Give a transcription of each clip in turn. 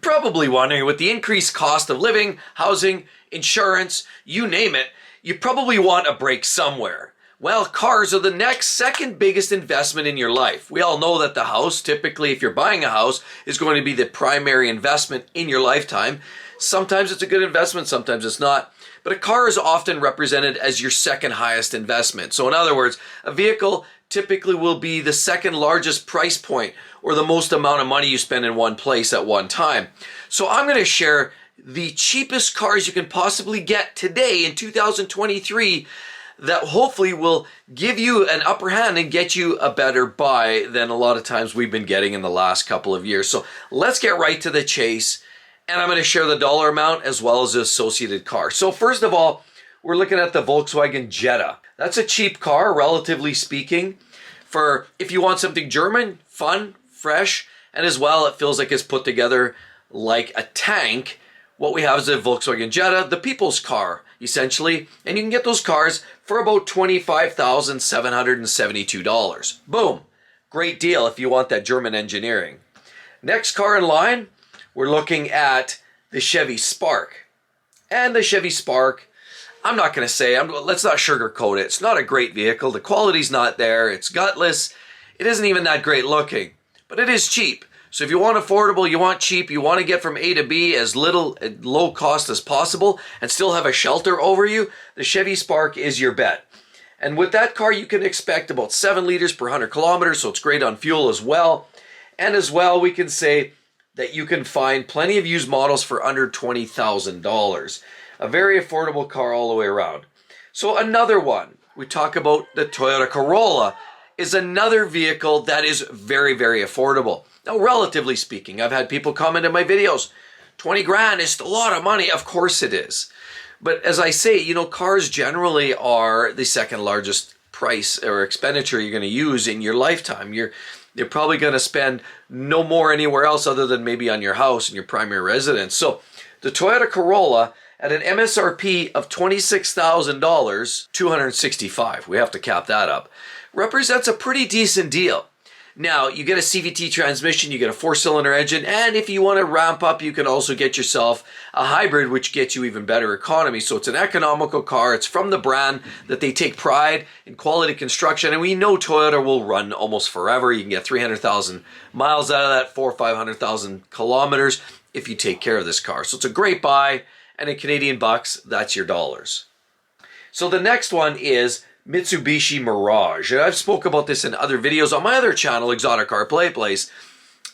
probably wondering, with the increased cost of living, housing, insurance, you name it, you probably want a break somewhere. Well, cars are the next second biggest investment in your life. We all know that the house, typically if you're buying a house, is going to be the primary investment in your lifetime. Sometimes it's a good investment, sometimes it's not. But a car is often represented as your second highest investment. So in other words, a vehicle typically will be the second largest price point or the most amount of money you spend in one place at one time. So I'm going to share the cheapest cars you can possibly get today in 2023 that hopefully will give you an upper hand and get you a better buy than a lot of times we've been getting in the last couple of years. So let's get right to the chase. And I'm going to share the dollar amount as well as the associated car. So first of all, we're looking at the Volkswagen Jetta. That's a cheap car, relatively speaking, for if you want something German, fun, fresh, and as well it feels like it's put together like a tank. What we have is a Volkswagen Jetta, the people's car, essentially. And you can get those cars for about $25,772. Boom. Great deal if you want that German engineering. Next car in line, we're looking at the Chevy Spark. And the Chevy Spark, I'm not going to say, let's not sugarcoat it. It's not a great vehicle. The quality's not there. It's gutless. It isn't even that great looking. But it is cheap. So if you want affordable, you want cheap, you want to get from A to B as low cost as possible and still have a shelter over you, the Chevy Spark is your bet. And with that car, you can expect about 7 liters per 100 kilometers, so it's great on fuel as well. And as well, we can say that you can find plenty of used models for under $20,000. A very affordable car all the way around. So another one, we talk about the Toyota Corolla, is another vehicle that is very, very affordable. Now, relatively speaking, I've had people comment in my videos, 20 grand is a lot of money. Of course it is. But as I say, you know, cars generally are the second largest price or expenditure you're going to use in your lifetime. You're probably going to spend no more anywhere else other than maybe on your house and your primary residence. So the Toyota Corolla at an MSRP of $26,000, $265, we have to cap that up, represents a pretty decent deal. Now, you get a CVT transmission, you get a 4-cylinder engine, and if you want to ramp up, you can also get yourself a hybrid, which gets you even better economy. So it's an economical car. It's from the brand that they take pride in quality construction, and we know Toyota will run almost forever. You can get 300,000 miles out of that, 400,000 or 500,000 kilometers if you take care of this car. So it's a great buy, and in Canadian bucks, that's your dollars. So the next one is Mitsubishi Mirage. And I've spoke about this in other videos on my other channel, Exotic Car Play Place,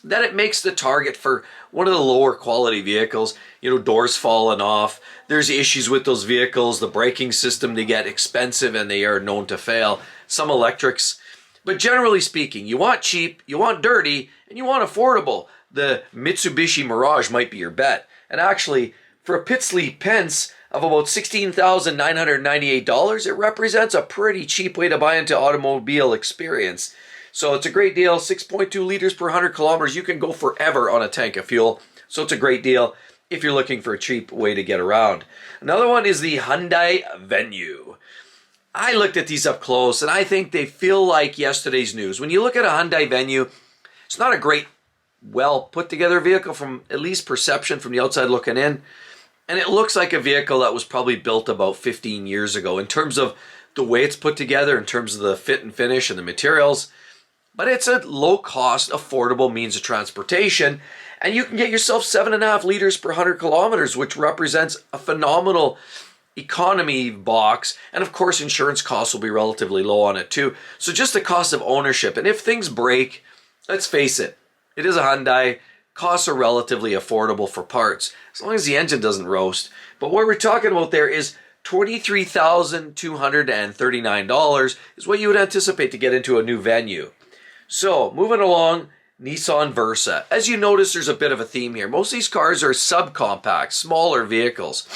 that it makes the target for one of the lower quality vehicles. You know, doors falling off. There's issues with those vehicles. The braking system, they get expensive and they are known to fail. Some electrics. But generally speaking, you want cheap, you want dirty, and you want affordable. The Mitsubishi Mirage might be your bet. And actually, for a Pitsley Pence of about $16,998, it represents a pretty cheap way to buy into automobile experience. So it's a great deal, 6.2 liters per 100 kilometers. You can go forever on a tank of fuel. So it's a great deal if you're looking for a cheap way to get around. Another one is the Hyundai Venue. I looked at these up close and I think they feel like yesterday's news. When you look at a Hyundai Venue, it's not a great, well put together vehicle from at least perception from the outside looking in. And it looks like a vehicle that was probably built about 15 years ago in terms of the way it's put together, in terms of the fit and finish and the materials. But it's a low-cost, affordable means of transportation. And you can get yourself 7.5 liters per 100 kilometers, which represents a phenomenal economy box. And of course, insurance costs will be relatively low on it too. So just the cost of ownership. And if things break, let's face it, it is a Hyundai. Costs are relatively affordable for parts, as long as the engine doesn't roast. But what we're talking about there is $23,239 is what you would anticipate to get into a new Venue. So, moving along, Nissan Versa. As you notice, there's a bit of a theme here. Most of these cars are subcompact, smaller vehicles.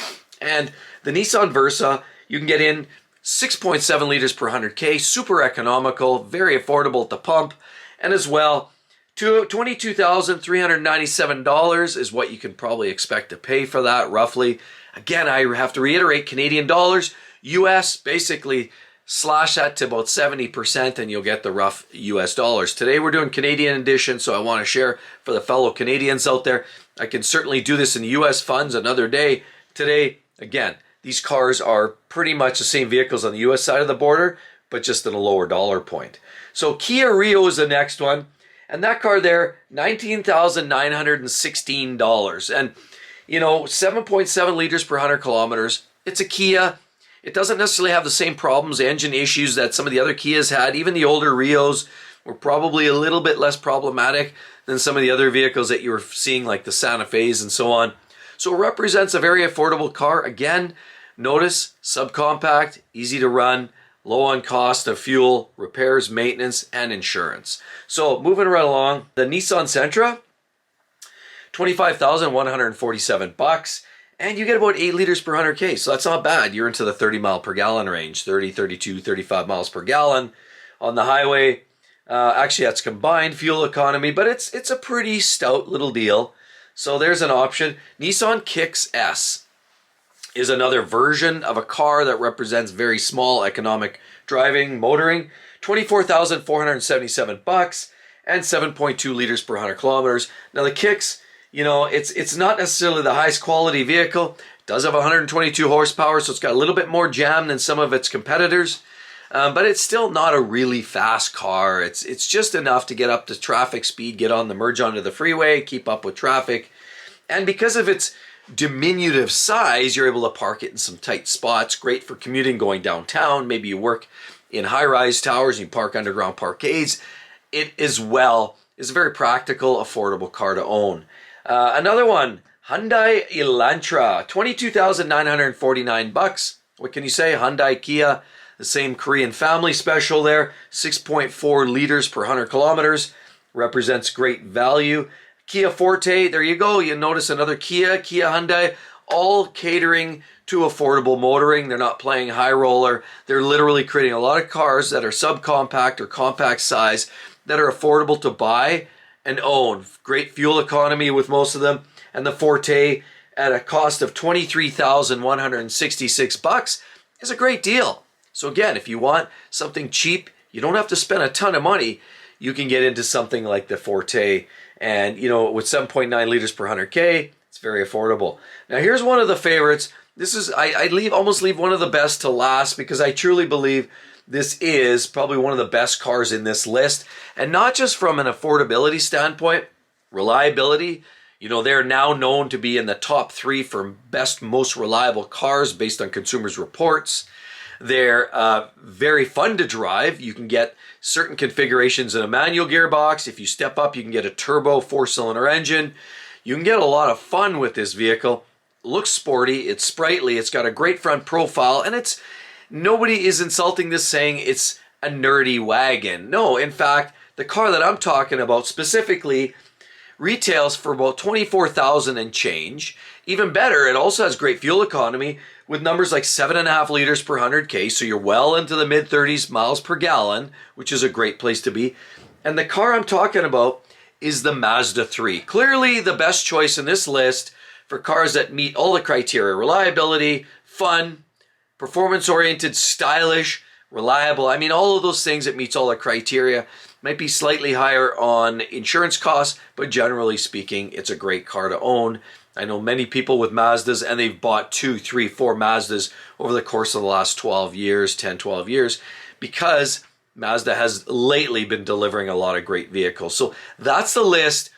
And the Nissan Versa, you can get in 6.7 liters per 100K, super economical, very affordable at the pump, and as well, $22,397 is what you can probably expect to pay for that, roughly. Again, I have to reiterate, Canadian dollars, US, basically slash that to about 70% and you'll get the rough US dollars. Today we're doing Canadian edition, so I want to share for the fellow Canadians out there. I can certainly do this in the US funds another day. Today, again, these cars are pretty much the same vehicles on the US side of the border, but just at a lower dollar point. So Kia Rio is the next one. And that car there, $19,916. And, 7.7 liters per 100 kilometers. It's a Kia. It doesn't necessarily have the same problems, engine issues that some of the other Kias had. Even the older Rios were probably a little bit less problematic than some of the other vehicles that you were seeing, like the Santa Fe's and so on. So it represents a very affordable car. Again, notice, subcompact, easy to run, low on cost of fuel, repairs, maintenance, and insurance. So moving right along, the Nissan Sentra, $25,147, and you get about 8 liters per 100K. So that's not bad. You're into the 30 mile per gallon range, 30, 32, 35 miles per gallon on the highway. Actually, that's combined fuel economy, but it's a pretty stout little deal. So there's an option. Nissan Kicks S is another version of a car that represents very small economic driving, motoring. $24,477 and 7.2 liters per 100 kilometers. Now the Kicks, it's not necessarily the highest quality vehicle. It does have 122 horsepower, so it's got a little bit more jam than some of its competitors. But it's still not a really fast car. It's just enough to get up to traffic speed, get on the merge onto the freeway, keep up with traffic. And because of its diminutive size, you're able to park it in some tight spots. Great for commuting, going downtown. Maybe you work in high-rise towers and you park underground parkades. It as well is a very practical, affordable car to own. Another one, Hyundai Elantra, $22,949. What can you say? Hyundai Kia, the same Korean family special there. 6.4 liters per 100 kilometers. Represents great value. Kia Forte, there you go. You notice another Kia Hyundai, all catering to affordable motoring. They're not playing high roller. They're literally creating a lot of cars that are subcompact or compact size that are affordable to buy and own. Great fuel economy with most of them. And the Forte at a cost of $23,166 is a great deal. So again, if you want something cheap, you don't have to spend a ton of money. You can get into something like the Forte. And, with 7.9 liters per 100K, it's very affordable. Now, here's one of the favorites. This is, I almost leave one of the best to last because I truly believe this is probably one of the best cars in this list. And not just from an affordability standpoint, reliability. They're now known to be in the top 3 for best, most reliable cars based on consumers' reports. They're very fun to drive. You can get certain configurations in a manual gearbox. If you step up, you can get a turbo 4-cylinder engine. You can get a lot of fun with this vehicle. It looks sporty, it's sprightly, it's got a great front profile, and nobody is insulting this saying it's a nerdy wagon. No, in fact, the car that I'm talking about specifically retails for about $24,000 and change. Even better, it also has great fuel economy with numbers like 7.5 liters per 100K, so you're well into the mid-30s miles per gallon, which is a great place to be. And the car I'm talking about is the Mazda 3. Clearly the best choice in this list for cars that meet all the criteria: reliability, fun, performance-oriented, stylish, reliable. I mean, all of those things, it meets all the criteria. Might be slightly higher on insurance costs, but generally speaking, it's a great car to own. I know many people with Mazdas, and they've bought 2, 3, 4 Mazdas over the course of the last 12 years, 10, 12 years, because Mazda has lately been delivering a lot of great vehicles. So that's the list.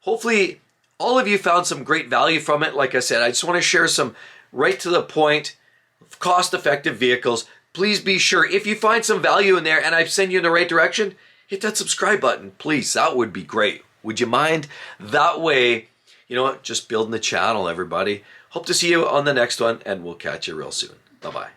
Hopefully, all of you found some great value from it. Like I said, I just want to share some right to the point, cost-effective vehicles. Please be sure, if you find some value in there and I've sent you in the right direction, hit that subscribe button. Please, that would be great. Would you mind? That way, just building the channel, everybody. Hope to see you on the next one, and we'll catch you real soon. Bye-bye.